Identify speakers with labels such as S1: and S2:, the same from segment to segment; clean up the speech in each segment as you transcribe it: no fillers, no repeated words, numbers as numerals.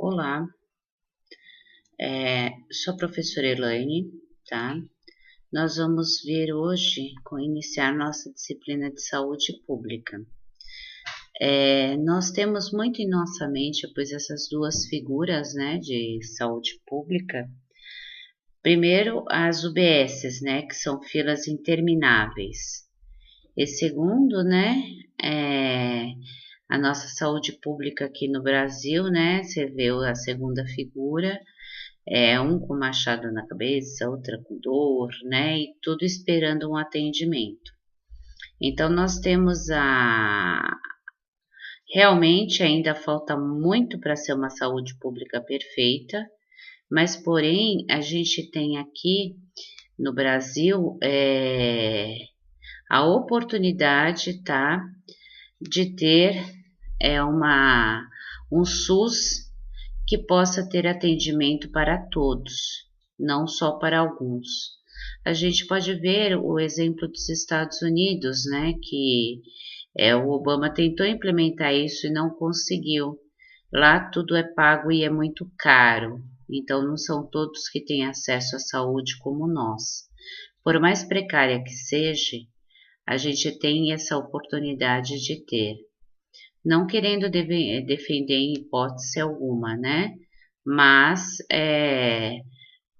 S1: Olá, sou a professora Elaine, tá? Nós vamos ver hoje, iniciar nossa disciplina de saúde pública. Nós temos muito em nossa mente, pois essas duas figuras, né, de saúde pública. Primeiro, as UBSs, né, que são filas intermináveis. E segundo, né, a nossa saúde pública aqui no Brasil, né, você vê a segunda figura, um com machado na cabeça, outra com dor, né, e tudo esperando um atendimento. Então, nós temos realmente ainda falta muito para ser uma saúde pública perfeita, mas porém, a gente tem aqui no Brasil, a oportunidade, tá, de ter um SUS que possa ter atendimento para todos, não só para alguns. A gente pode ver o exemplo dos Estados Unidos, né, que o Obama tentou implementar isso e não conseguiu. Lá tudo é pago e é muito caro, então não são todos que têm acesso à saúde como nós. Por mais precária que seja, a gente tem essa oportunidade de ter. Não querendo defender em hipótese alguma, né? Mas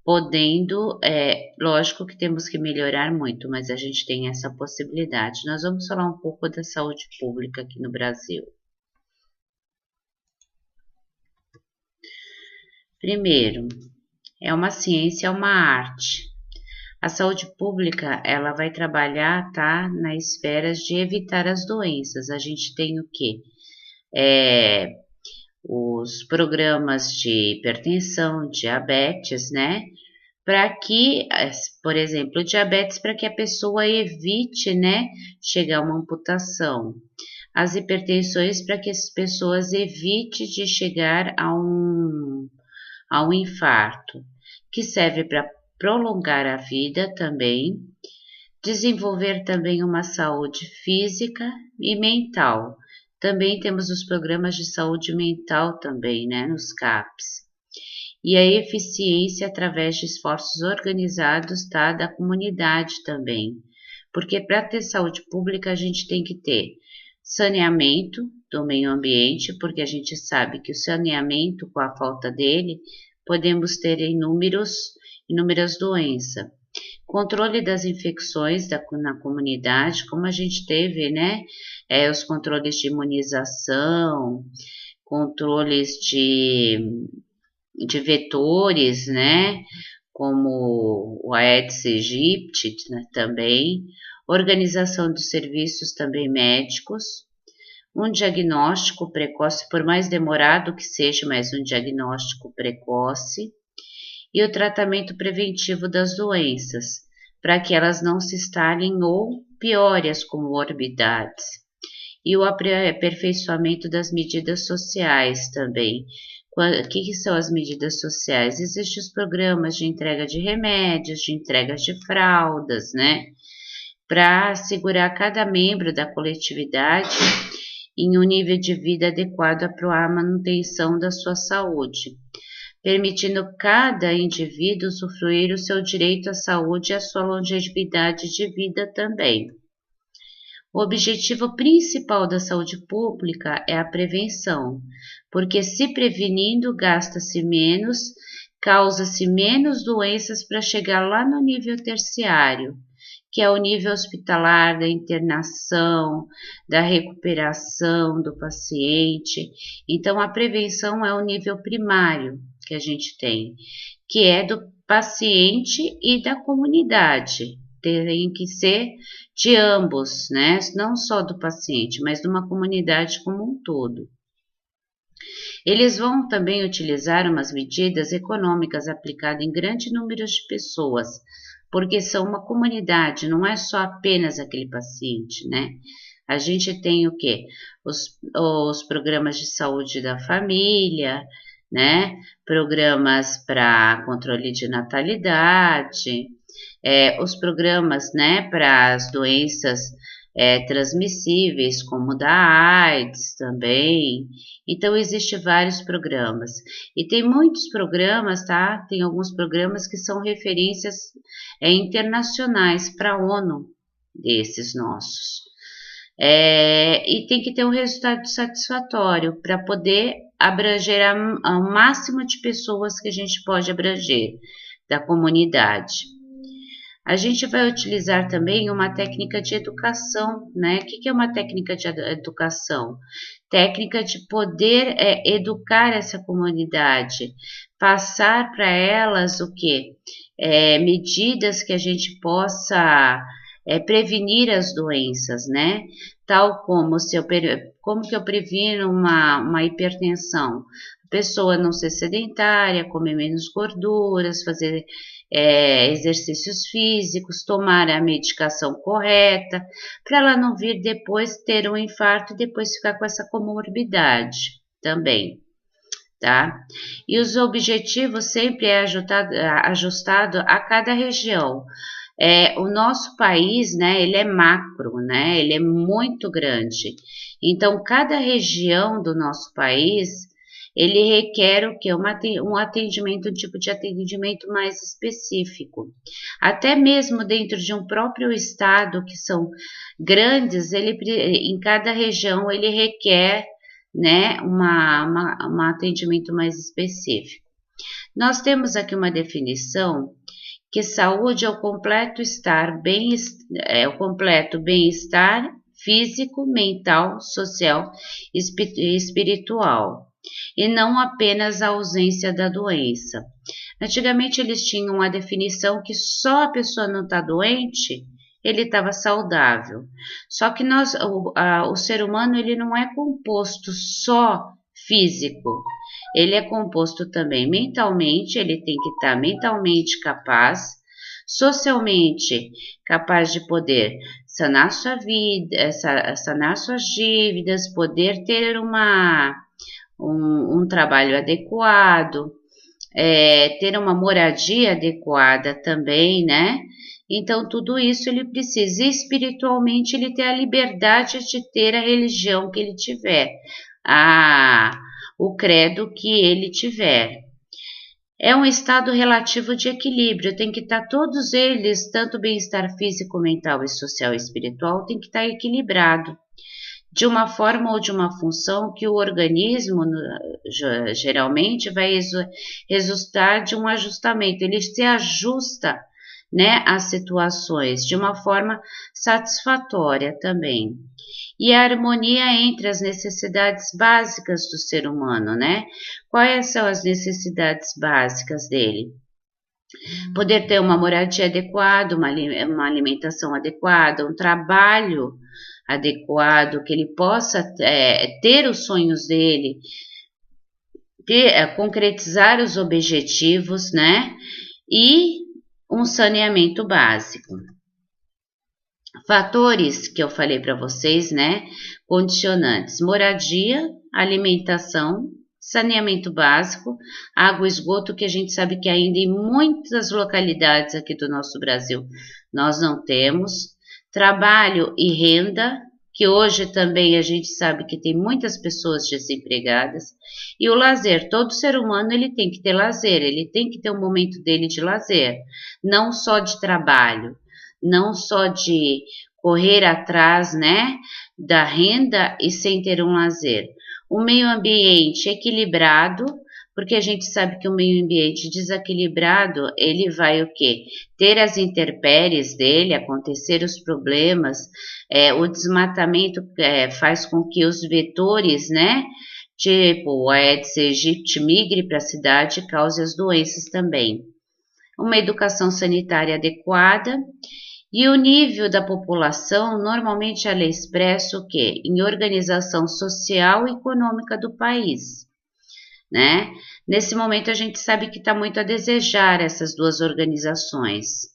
S1: podendo, lógico que temos que melhorar muito, mas a gente tem essa possibilidade. Nós vamos falar um pouco da saúde pública aqui no Brasil. Primeiro, é uma ciência, é uma arte. A saúde pública, ela vai trabalhar, tá, na esfera de evitar as doenças. A gente tem o quê? Os programas de hipertensão, diabetes, né? Para que, por exemplo, diabetes, para que a pessoa evite, né, chegar a uma amputação. As hipertensões, para que as pessoas evitem de chegar a um infarto, que serve para prolongar a vida também, desenvolver também uma saúde física e mental. Também temos os programas de saúde mental também, né, nos CAPs. E a eficiência através de esforços organizados, tá, da comunidade também. Porque para ter saúde pública a gente tem que ter saneamento do meio ambiente, porque a gente sabe que o saneamento, com a falta dele, podemos ter inúmeras doenças. Controle das infecções na comunidade, como a gente teve, né? Os controles de imunização, controles de vetores, né? Como o Aedes aegypti, né, também. Organização dos serviços também médicos. Um diagnóstico precoce, por mais demorado que seja, mas um diagnóstico precoce. E o tratamento preventivo das doenças, para que elas não se instalem ou piorem as comorbidades. E o aperfeiçoamento das medidas sociais também. O que são as medidas sociais? Existem os programas de entrega de remédios, de entrega de fraldas, né? Para assegurar cada membro da coletividade em um nível de vida adequado para a manutenção da sua saúde, permitindo cada indivíduo usufruir o seu direito à saúde e à sua longevidade de vida também. O objetivo principal da saúde pública é a prevenção, porque se prevenindo gasta-se menos, causa-se menos doenças para chegar lá no nível terciário, que é o nível hospitalar, da internação, da recuperação do paciente. Então, a prevenção é o nível primário que a gente tem, que é do paciente e da comunidade. Tem que ser de ambos, né? Não só do paciente, mas de uma comunidade como um todo. Eles vão também utilizar umas medidas econômicas aplicadas em grande número de pessoas, porque são uma comunidade, não é só apenas aquele paciente, né? A gente tem o quê? Os programas de saúde da família, né? Programas para controle de natalidade, os programas, né, para as doenças transmissíveis, como da AIDS também. Então, existem vários programas. E tem muitos programas, tá? Tem alguns programas que são referências internacionais para a ONU, desses nossos. E tem que ter um resultado satisfatório para poder abranger ao máximo de pessoas que a gente pode abranger da comunidade. A gente vai utilizar também uma técnica de educação, né? O que é uma técnica de educação? Técnica de poder educar essa comunidade, passar para elas o quê? Medidas que a gente possa prevenir as doenças, né? Tal como como que eu previno uma hipertensão? A pessoa não ser sedentária, comer menos gorduras, fazer exercícios físicos, tomar a medicação correta, para ela não vir depois ter um infarto e depois ficar com essa comorbidade também, tá? E os objetivos sempre ajustado a cada região. O nosso país, né, ele é macro, né, ele é muito grande. Então, cada região do nosso país, ele requer o que? Um atendimento, um tipo de atendimento mais específico. Até mesmo dentro de um próprio estado, que são grandes, em cada região ele requer, né, um atendimento mais específico. Nós temos aqui uma definição que saúde é o completo bem-estar físico, mental, social e espiritual, e não apenas a ausência da doença. Antigamente eles tinham a definição que só a pessoa não está doente, ele estava saudável. Só que o ser humano, ele não é composto só físico, ele é composto também mentalmente, ele tem que estar mentalmente capaz, socialmente capaz de poder sanar sua vida, sanar suas dívidas, poder ter um trabalho adequado, ter uma moradia adequada também, né? Então, tudo isso ele precisa. E espiritualmente, ele ter a liberdade de ter a religião que ele tiver, o credo que ele tiver. É um estado relativo de equilíbrio, tem que estar todos eles, tanto bem-estar físico, mental e social e espiritual, tem que estar equilibrado, de uma forma ou de uma função que o organismo geralmente vai resultar de um ajustamento, ele se ajusta, né, às situações de uma forma satisfatória também. E a harmonia entre as necessidades básicas do ser humano, né? Quais são as necessidades básicas dele? Poder ter uma moradia adequada, uma alimentação adequada, um trabalho adequado, que ele possa ter os sonhos dele, concretizar os objetivos, né? E um saneamento básico. Fatores que eu falei para vocês, né? Condicionantes: moradia, alimentação, saneamento básico, água e esgoto, que a gente sabe que ainda em muitas localidades aqui do nosso Brasil nós não temos, trabalho e renda, que hoje também a gente sabe que tem muitas pessoas desempregadas, e o lazer. Todo ser humano ele tem que ter lazer, ele tem que ter um momento dele de lazer, não só de trabalho, não só de correr atrás, né, da renda e sem ter um lazer. O meio ambiente equilibrado, porque a gente sabe que o meio ambiente desequilibrado, ele vai o quê? Ter as intempéries dele, acontecer os problemas, o desmatamento faz com que os vetores, né, tipo o Aedes aegypti migre para a cidade e cause as doenças também. Uma educação sanitária adequada. E o nível da população, normalmente ela expressa o quê? Em organização social e econômica do país, né? Nesse momento a gente sabe que está muito a desejar essas duas organizações.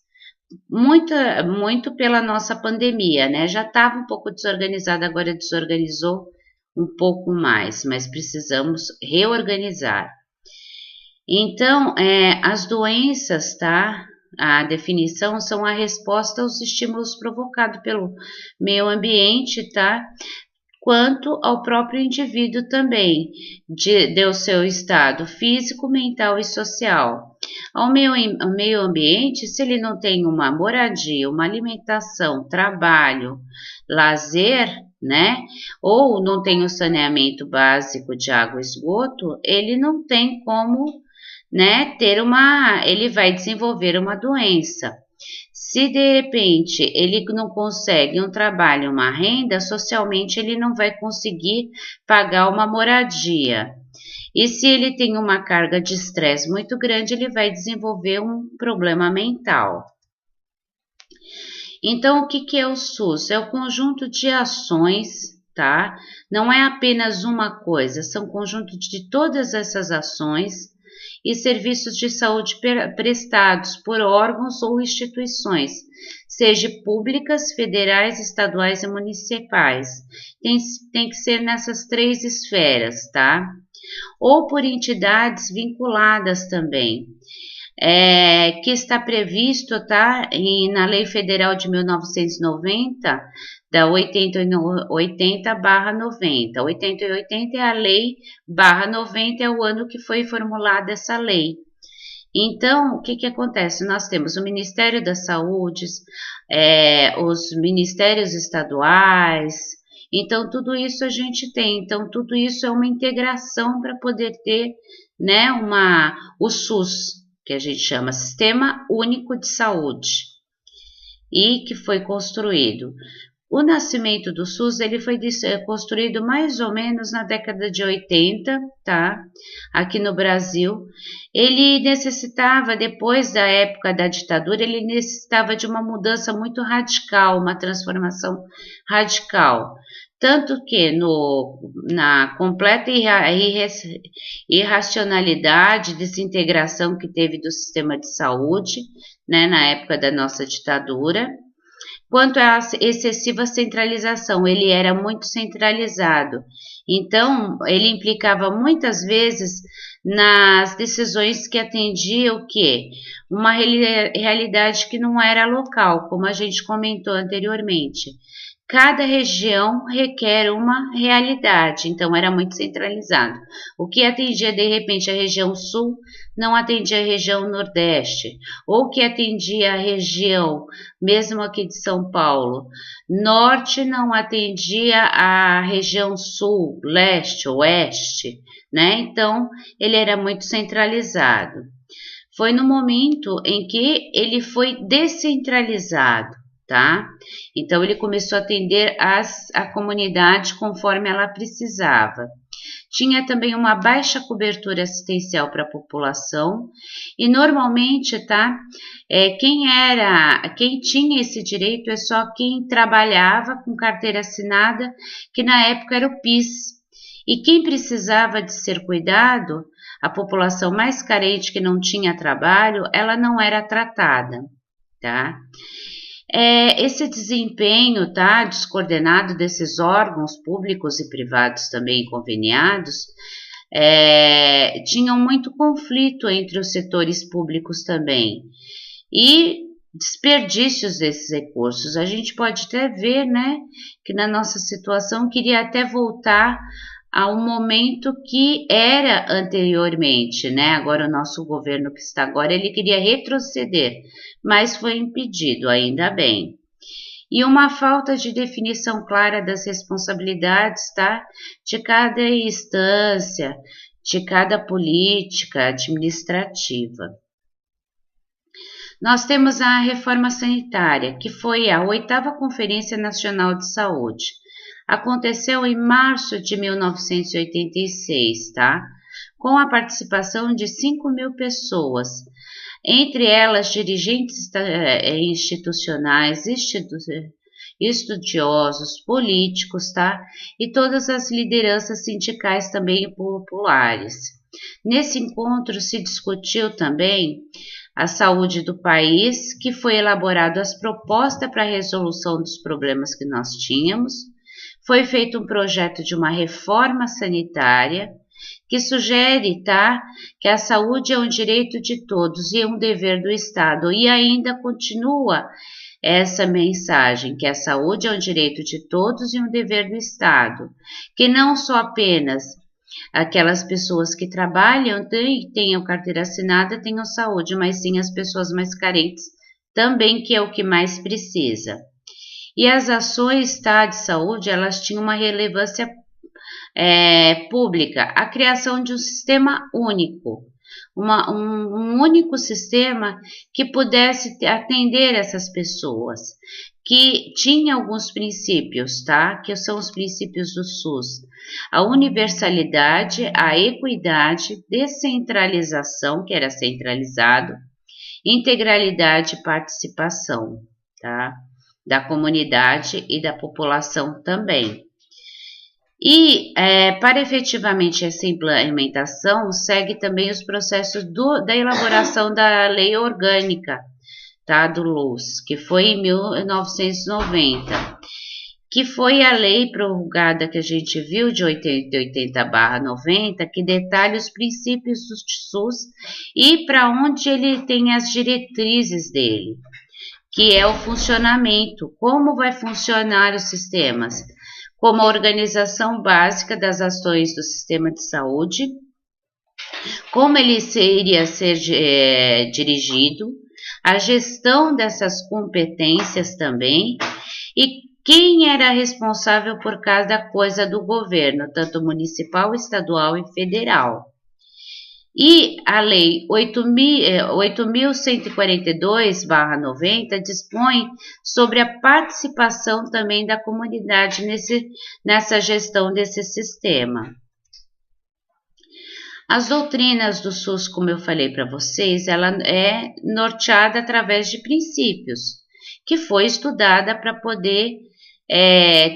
S1: Muito pela nossa pandemia, né? Já estava um pouco desorganizada, agora desorganizou um pouco mais, mas precisamos reorganizar. Então, as doenças, tá? a definição são a resposta aos estímulos provocados pelo meio ambiente, tá? Quanto ao próprio indivíduo também, de seu estado físico, mental e social. Ao meio ambiente, se ele não tem uma moradia, uma alimentação, trabalho, lazer, né, ou não tem o saneamento básico de água e esgoto, ele não tem como, né, ele vai desenvolver uma doença. Se de repente ele não consegue um trabalho, uma renda, socialmente ele não vai conseguir pagar uma moradia. E se ele tem uma carga de estresse muito grande, ele vai desenvolver um problema mental. Então, o que é o SUS? É o conjunto de ações, tá? Não é apenas uma coisa, são conjunto de todas essas ações e serviços de saúde prestados por órgãos ou instituições, seja públicas, federais, estaduais e municipais. Tem que ser nessas 3 esferas, tá? Ou por entidades vinculadas também, que está previsto, tá, na Lei Federal de 1990, da 80/90. 80 e 80 é a lei /90, é o ano que foi formulada essa lei. Então, o que acontece? Nós temos o Ministério da Saúde, os ministérios estaduais, então tudo isso a gente tem. Então, tudo isso é uma integração para poder ter, né, o SUS, que a gente chama Sistema Único de Saúde, e que foi construído. O nascimento do SUS ele foi construído mais ou menos na década de 80, tá? Aqui no Brasil. Ele necessitava, depois da época da ditadura, ele necessitava de uma mudança muito radical, uma transformação radical. Tanto que na completa irracionalidade, desintegração que teve do sistema de saúde, né, na época da nossa ditadura, quanto à excessiva centralização, ele era muito centralizado. Então, ele implicava muitas vezes nas decisões que atendiam o quê? Uma realidade que não era local, como a gente comentou anteriormente. Cada região requer uma realidade, então era muito centralizado. O que atendia de repente a região sul não atendia a região nordeste, ou que atendia a região, mesmo aqui de São Paulo, norte não atendia a região sul, leste, oeste, né? Então ele era muito centralizado. Foi no momento em que ele foi descentralizado, tá? Então ele começou a atender a comunidade conforme ela precisava. Tinha também uma baixa cobertura assistencial para a população e normalmente, tá? Quem tinha esse direito é só quem trabalhava com carteira assinada, que na época era o PIS. E quem precisava de ser cuidado, a população mais carente que não tinha trabalho, ela não era tratada, tá? Esse desempenho, tá, descoordenado desses órgãos públicos e privados também conveniados, tinham muito conflito entre os setores públicos também e desperdícios desses recursos. A gente pode até ver, né, que na nossa situação queria até voltar a um momento que era anteriormente, né? Agora o nosso governo que está agora, ele queria retroceder, mas foi impedido, ainda bem. E uma falta de definição clara das responsabilidades, tá? De cada instância, de cada política administrativa. Nós temos a reforma sanitária, que foi a 8ª Conferência Nacional de Saúde. Aconteceu em março de 1986, tá? Com a participação de 5.000 pessoas, entre elas dirigentes institucionais, estudiosos, políticos, tá? E todas as lideranças sindicais também populares. Nesse encontro se discutiu também a saúde do país, que foi elaborado as propostas para a resolução dos problemas que nós tínhamos. Foi feito um projeto de uma reforma sanitária, que sugere, tá, que a saúde é um direito de todos e um dever do Estado, e ainda continua essa mensagem, que a saúde é um direito de todos e um dever do Estado, que não só apenas aquelas pessoas que trabalham tenham carteira assinada, tenham saúde, mas sim as pessoas mais carentes também, que é o que mais precisa. E as ações, tá, de saúde, elas tinham uma relevância pública, a criação de um sistema único, um único sistema que pudesse atender essas pessoas, que tinha alguns princípios, tá? Que são os princípios do SUS: a universalidade, a equidade, descentralização, que era centralizado, integralidade e participação, tá? Da comunidade e da população também. E, para efetivamente essa implementação, segue também os processos da elaboração da lei orgânica, tá, do LUS, que foi em 1990, que foi a lei prorrogada que a gente viu de 80/90, que detalha os princípios do SUS e para onde ele tem as diretrizes dele, que é o funcionamento, como vai funcionar os sistemas, como a organização básica das ações do sistema de saúde, como ele iria ser dirigido, a gestão dessas competências também, e quem era responsável por cada coisa do governo, tanto municipal, estadual e federal. E a Lei 8.142/90 dispõe sobre a participação também da comunidade nessa gestão desse sistema. As doutrinas do SUS, como eu falei para vocês, ela é norteada através de princípios, que foi estudada para poder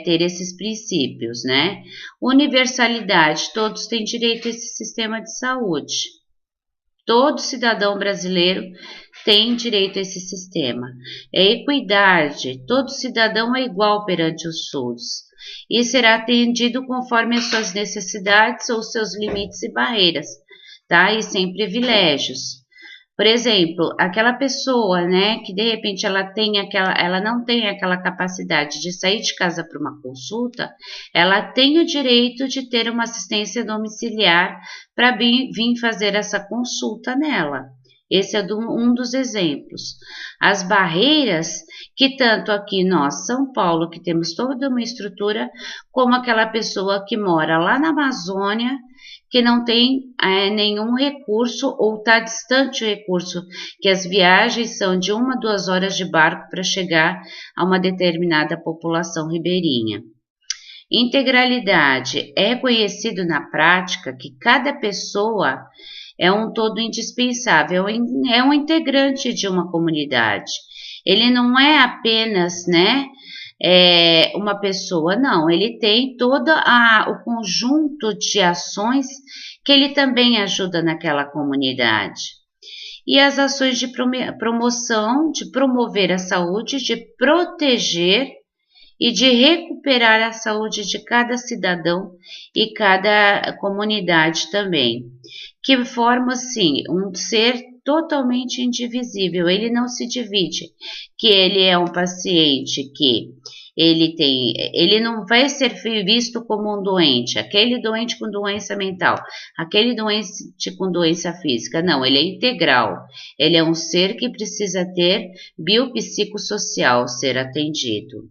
S1: ter esses princípios, né? Universalidade, todos têm direito a esse sistema de saúde. Todo cidadão brasileiro tem direito a esse sistema. Equidade, todo cidadão é igual perante o SUS e será atendido conforme as suas necessidades ou seus limites e barreiras, tá? E sem privilégios. Por exemplo, aquela pessoa, né, que de repente ela não tem aquela capacidade de sair de casa para uma consulta, ela tem o direito de ter uma assistência domiciliar para vir fazer essa consulta nela. Esse é um dos exemplos. As barreiras que tanto aqui nós, São Paulo, que temos toda uma estrutura, como aquela pessoa que mora lá na Amazônia, que não tem nenhum recurso ou está distante o recurso, que as viagens são de 1 a 2 horas de barco para chegar a uma determinada população ribeirinha. Integralidade, é conhecido na prática que cada pessoa é um todo indispensável, é um integrante de uma comunidade. Ele não é apenas, né, uma pessoa, não, ele tem todo o conjunto de ações que ele também ajuda naquela comunidade. E as ações de promoção, de promover a saúde, de proteger e de recuperar a saúde de cada cidadão e cada comunidade também, que forma, assim, um ser totalmente indivisível, ele não se divide, que ele é um paciente que ele não vai ser visto como um doente, aquele doente com doença mental, aquele doente com doença física, não, ele é integral, ele é um ser que precisa ter biopsicossocial ser atendido.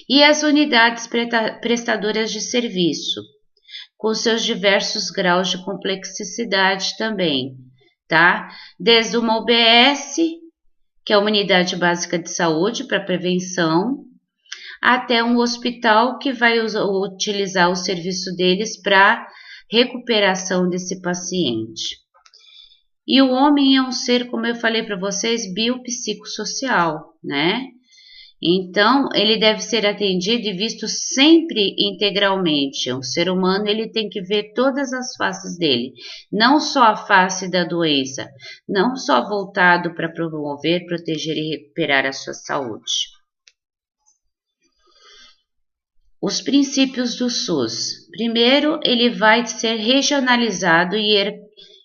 S1: E as unidades prestadoras de serviço, com seus diversos graus de complexidade também, tá? Desde uma UBS, que é a Unidade Básica de Saúde para prevenção, até um hospital que vai utilizar o serviço deles para recuperação desse paciente. E o homem é um ser, como eu falei para vocês, biopsicossocial, né? Então, ele deve ser atendido e visto sempre integralmente. Um ser humano, ele tem que ver todas as faces dele, não só a face da doença, não só voltado para promover, proteger e recuperar a sua saúde. Os princípios do SUS. Primeiro, ele vai ser regionalizado e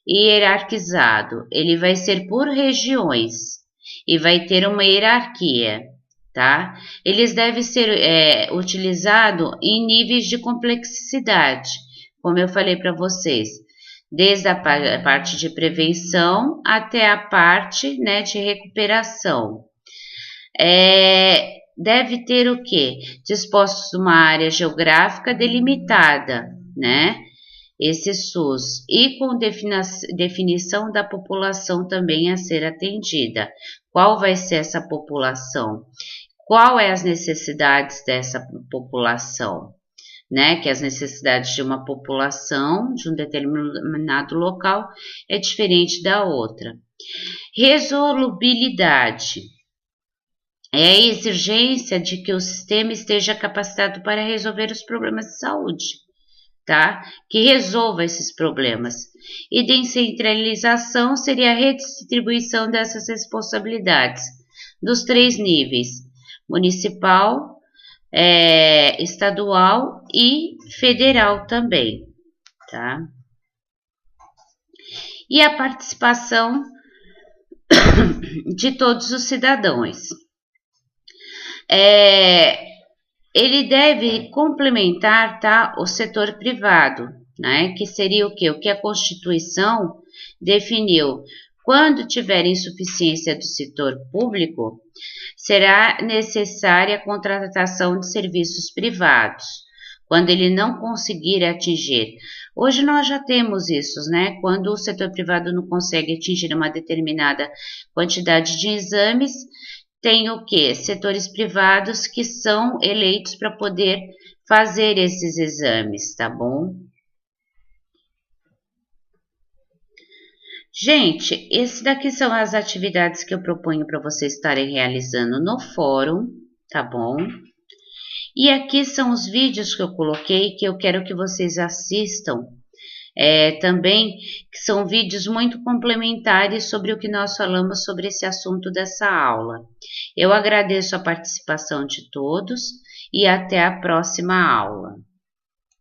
S1: hierarquizado. Ele vai ser por regiões e vai ter uma hierarquia, tá? Eles devem ser utilizados em níveis de complexidade, como eu falei para vocês, desde a parte de prevenção até a parte, né, de recuperação. Deve ter o quê? Dispostos numa área geográfica delimitada, né? Esse SUS, e com definição da população também a ser atendida. Qual vai ser essa população? Qual é as necessidades dessa população? Né? Que as necessidades de uma população de um determinado local é diferente da outra. Resolubilidade. É a exigência de que o sistema esteja capacitado para resolver os problemas de saúde, tá? Que resolva esses problemas. E descentralização seria a redistribuição dessas responsabilidades dos 3 níveis: municipal, estadual e federal também, tá? E a participação de todos os cidadãos. Ele deve complementar, tá, o setor privado, né, que seria o quê? O que a Constituição definiu. Quando tiver insuficiência do setor público, será necessária a contratação de serviços privados, quando ele não conseguir atingir. Hoje nós já temos isso, né? Quando o setor privado não consegue atingir uma determinada quantidade de exames, tem o quê? Setores privados que são eleitos para poder fazer esses exames, tá bom? Gente, esse daqui são as atividades que eu proponho para vocês estarem realizando no fórum, tá bom? E aqui são os vídeos que eu coloquei que eu quero que vocês assistam. Também que são vídeos muito complementares sobre o que nós falamos sobre esse assunto dessa aula. Eu agradeço a participação de todos e até a próxima aula.